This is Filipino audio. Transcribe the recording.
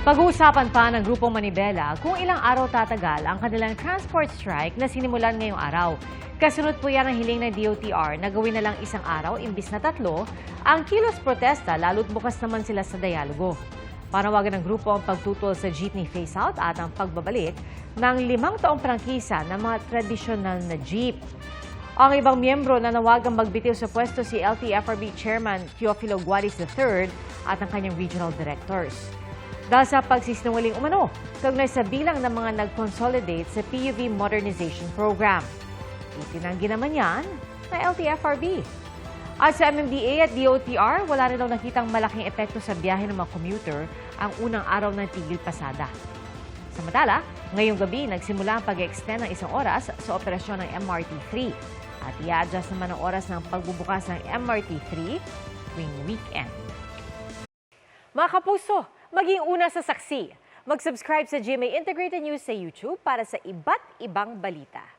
Pag-uusapan pa ng Grupong Manibela kung ilang araw tatagal ang kanilang transport strike na sinimulan ngayong araw. Kasunod po yan ang hiling ng DOTR na gawin na lang isang araw imbis na 3 ang kilos protesta lalo't bukas naman sila sa dialogo. Panawagan ng grupo ang pagtutol sa jeepney phase-out at ang pagbabalik ng 5 taong prangkisa ng mga tradisyonal na jeep. Ang ibang miyembro na nawagang magbitiw sa pwesto si LTFRB Chairman Teofilo Guaris III at ang kanyang regional directors. Dahil sa pagsisinungaling umano, kaugnay sa bilang ng mga nag-consolidate sa PUV Modernization Program. Itinanggi naman yan na LTFRB. At sa MMDA at DOTR, wala rin daw nakitang malaking epekto sa biyahe ng mga commuter ang unang araw ng tigil pasada. Samantala, ngayong gabi nagsimula ang pag-extend ng 1 oras sa operasyon ng MRT-3 at i-adjust naman ang oras ng pagbubukas ng MRT-3 tuwing weekend. Mga kapuso, maging una sa saksi. Mag-subscribe sa GMA Integrated News sa YouTube para sa iba't ibang balita.